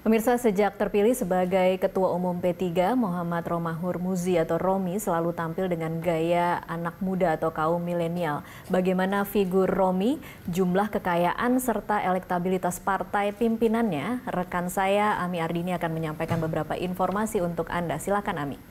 Pemirsa, sejak terpilih sebagai Ketua Umum P3, Muhammad Romahur Muzi atau Romi selalu tampil dengan gaya anak muda atau kaum milenial. Bagaimana figur Romi, jumlah kekayaan, serta elektabilitas partai pimpinannya? Rekan saya, Ami Ardini akan menyampaikan beberapa informasi untuk Anda. Silakan, Ami.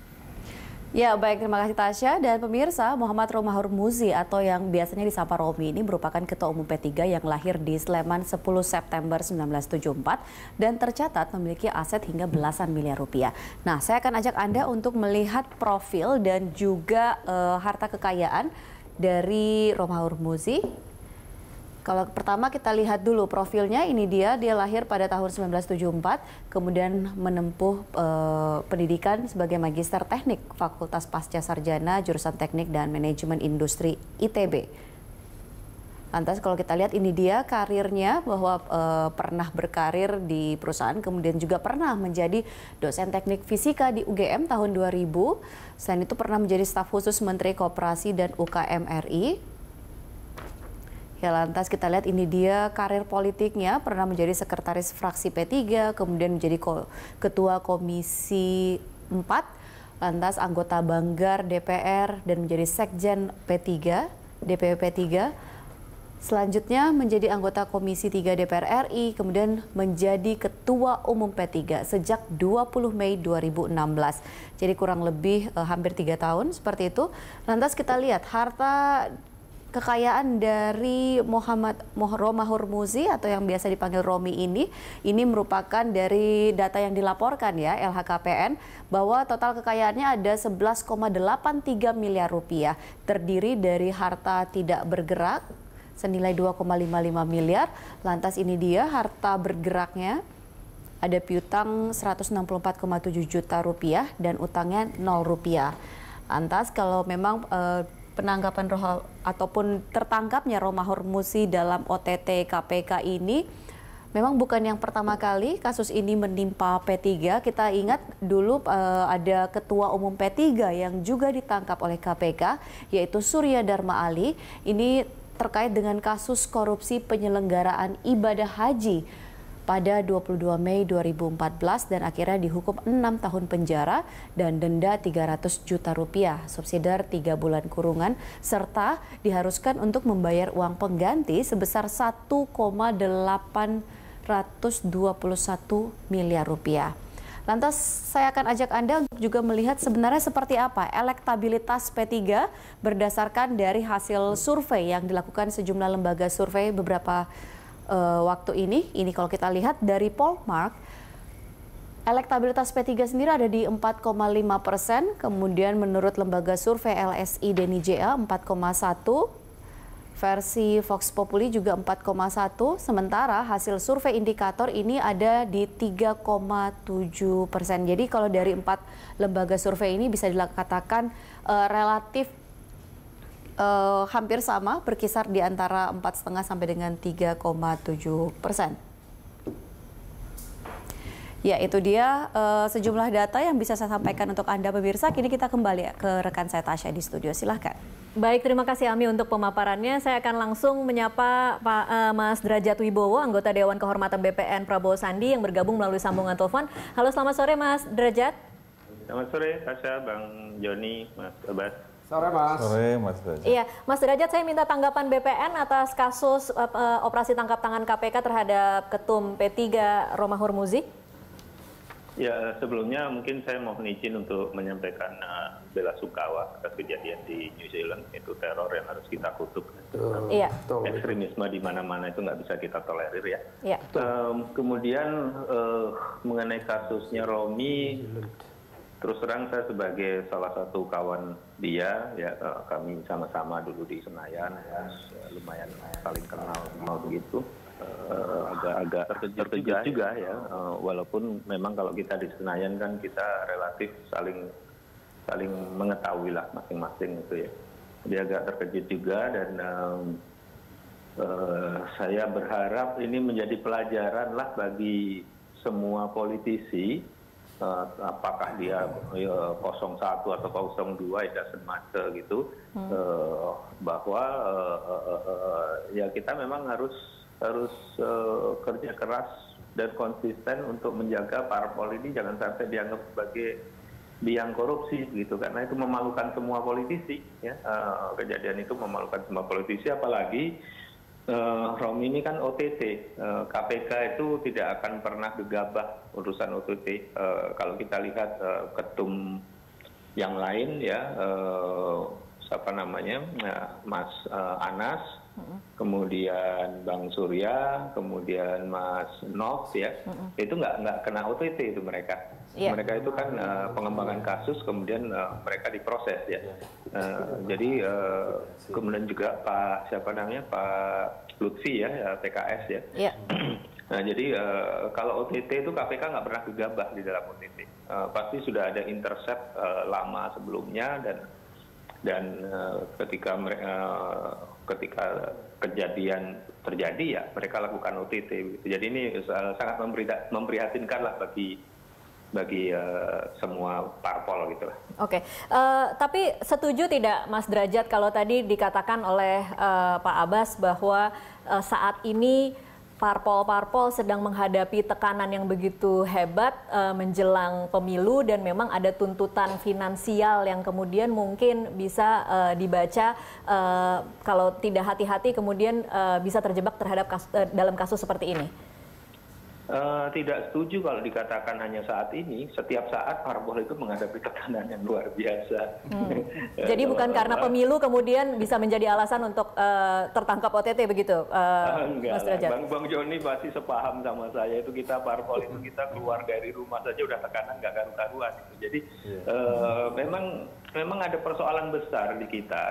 Ya, baik, terima kasih Tasya. Dan pemirsa, Muhammad Romahur Muzi atau yang biasanya disapa Romi ini merupakan Ketua Umum P3 yang lahir di Sleman 10 September 1974 dan tercatat memiliki aset hingga belasan miliar rupiah. Nah, saya akan ajak Anda untuk melihat profil dan juga harta kekayaan dari Romahur Muzi. Kalau pertama kita lihat dulu profilnya, ini dia lahir pada tahun 1974, kemudian menempuh pendidikan sebagai Magister Teknik Fakultas Pasca Sarjana jurusan Teknik dan Manajemen Industri ITB. Lantas kalau kita lihat ini dia karirnya bahwa pernah berkarir di perusahaan, kemudian juga pernah menjadi dosen teknik fisika di UGM tahun 2000. Selain itu pernah menjadi staf khusus Menteri Koperasi dan UKM RI. Ya, lantas kita lihat ini dia karir politiknya, pernah menjadi sekretaris fraksi P3, kemudian menjadi ketua Komisi 4, lantas anggota Banggar DPR dan menjadi sekjen P3, DPP P3. Selanjutnya menjadi anggota Komisi 3 DPR RI, kemudian menjadi Ketua Umum P3 sejak 20 Mei 2016. Jadi kurang lebih hampir 3 tahun seperti itu. Lantas kita lihat harta kekayaan dari Muhammad Romahur Muzi atau yang biasa dipanggil Romi ini merupakan dari data yang dilaporkan ya LHKPN bahwa total kekayaannya ada 11,83 miliar rupiah, terdiri dari harta tidak bergerak senilai 2,55 miliar. Lantas ini dia harta bergeraknya, ada piutang 164,7 juta rupiah dan utangnya 0 rupiah. Lantas kalau memang penangkapan ataupun tertangkapnya Romahur Muzi dalam OTT KPK ini memang bukan yang pertama kali kasus ini menimpa P3. Kita ingat dulu ada Ketua Umum P3 yang juga ditangkap oleh KPK, yaitu Surya Dharma Ali. Ini terkait dengan kasus korupsi penyelenggaraan ibadah haji pada 22 Mei 2014 dan akhirnya dihukum 6 tahun penjara dan denda 300 juta rupiah, subsidiar 3 bulan kurungan, serta diharuskan untuk membayar uang pengganti sebesar 1,821 miliar rupiah. Lantas saya akan ajak Anda untuk juga melihat sebenarnya seperti apa elektabilitas P3 berdasarkan dari hasil survei yang dilakukan sejumlah lembaga survei beberapa waktu ini kalau kita lihat dari Polmark, elektabilitas P3 sendiri ada di 4,5%, kemudian menurut lembaga survei LSI Denijea 4,1%, versi Vox Populi juga 4,1%, sementara hasil survei indikator ini ada di 3,7%. Jadi kalau dari 4 lembaga survei ini bisa dikatakan relatif hampir sama, berkisar di antara 4,5 sampai dengan 3,7%. Ya, itu dia sejumlah data yang bisa saya sampaikan untuk Anda pemirsa. Kini kita kembali ke rekan saya Tasya di studio, silahkan. Baik, terima kasih Ami untuk pemaparannya. Saya akan langsung menyapa Mas Derajat Wibowo, anggota Dewan Kehormatan BPN Prabowo Sandi yang bergabung melalui sambungan telepon. Halo, selamat sore Mas Derajat. Selamat sore Tasya, Bang Joni, Mas Abbas. Sore Mas. Sore Mas Derajat. Iya, Mas Derajat, saya minta tanggapan BPN atas kasus operasi tangkap tangan KPK terhadap Ketum P3 Romahur Muzi. Ya, sebelumnya mungkin saya mohon izin untuk menyampaikan bela sungkawa atas kejadian di New Zealand. Itu teror yang harus kita kutuk. Iya. Ekstremisme di mana-mana itu nggak bisa kita tolerir ya. Iya. Kemudian mengenai kasusnya Romi, terus terang saya sebagai salah satu kawan dia, ya kami sama-sama dulu di Senayan, ya, lumayan saling kenal begitu. Agak terkejut juga ya, walaupun memang kalau kita di Senayan kan kita relatif saling mengetahui lah masing-masing itu ya. Dia agak terkejut juga dan saya berharap ini menjadi pelajaran lah bagi semua politisi. Apakah dia 01 atau 02, it doesn't matter gitu, bahwa ya kita memang harus kerja keras dan konsisten untuk menjaga parpol ini jangan sampai dianggap sebagai biang korupsi gitu, karena itu memalukan semua politisi ya. Kejadian itu memalukan semua politisi, apalagi Romi ini kan OTT, KPK itu tidak akan pernah gegabah urusan OTT. Kalau kita lihat ketum yang lain ya, siapa namanya, Mas Anas, kemudian Bang Surya, kemudian Mas Nov ya, itu nggak kena OTT itu mereka. Mereka itu kan pengembangan kasus, kemudian mereka diproses ya. Jadi kemudian juga Pak siapa namanya, Pak Lutfi ya, PKS ya. Nah, jadi kalau OTT itu KPK nggak pernah gegabah di dalam OTT. Pasti sudah ada intercept lama sebelumnya, dan ketika kejadian terjadi ya mereka lakukan OTT. Jadi ini sangat memprihatinkan lah bagi semua parpol gitu lah. Oke, tapi setuju tidak Mas Derajat kalau tadi dikatakan oleh Pak Abbas bahwa saat ini parpol-parpol sedang menghadapi tekanan yang begitu hebat menjelang pemilu, dan memang ada tuntutan finansial yang kemudian mungkin bisa dibaca kalau tidak hati-hati kemudian bisa terjebak dalam kasus seperti ini? Tidak setuju kalau dikatakan hanya saat ini. Setiap saat parpol itu menghadapi tekanan yang luar biasa. Jadi bukan karena pemilu kemudian bisa menjadi alasan untuk tertangkap OTT begitu, Mas Derajat? Bang Joni pasti sepaham sama saya, itu kita parpol itu kita keluar dari rumah saja udah tekanan nggak karu-karuan. Jadi memang ada persoalan besar di kita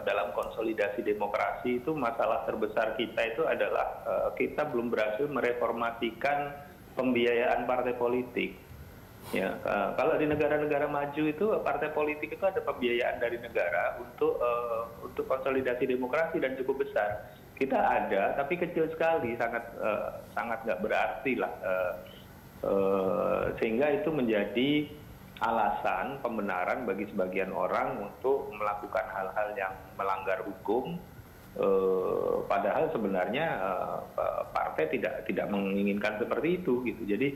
dalam konsolidasi demokrasi. Itu masalah terbesar kita itu adalah kita belum berhasil mereformasikan pembiayaan partai politik. Ya, kalau di negara-negara maju itu partai politik itu ada pembiayaan dari negara untuk konsolidasi demokrasi dan cukup besar. Kita ada, tapi kecil sekali, sangat nggak berarti lah, sehingga itu menjadi alasan pembenaran bagi sebagian orang untuk melakukan hal-hal yang melanggar hukum. Padahal sebenarnya partai tidak menginginkan seperti itu gitu. Jadi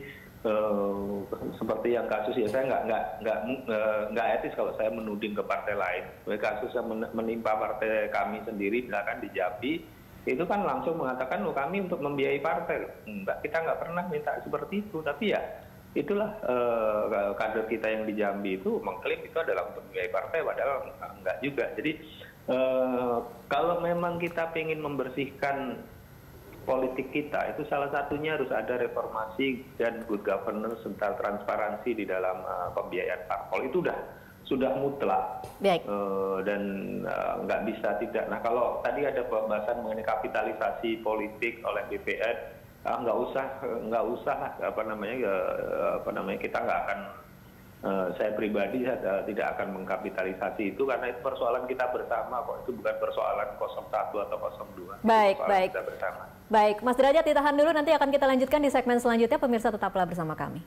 seperti yang kasus ya, saya nggak etis kalau saya menuding ke partai lain. Kasus yang menimpa partai kami sendiri misalkan di Jambi itu kan langsung mengatakan kami untuk membiayai partai. Enggak, kita nggak pernah minta seperti itu, tapi ya itulah kader kita yang di Jambi itu mengklaim itu adalah untuk membiayai partai, padahal enggak juga. Jadi kalau memang kita ingin membersihkan politik kita, itu salah satunya harus ada reformasi dan good governance serta transparansi di dalam pembiayaan parpol. Itu sudah mutlak. Dan nggak bisa tidak. Nah, kalau tadi ada pembahasan mengenai kapitalisasi politik oleh DPR, nggak usah lah, kita nggak akan, saya pribadi tidak akan mengkapitalisasi itu, karena itu persoalan kita bersama kok, itu bukan persoalan 01 atau 02. Baik, Mas Derajat ditahan dulu, nanti akan kita lanjutkan di segmen selanjutnya. Pemirsa tetaplah bersama kami.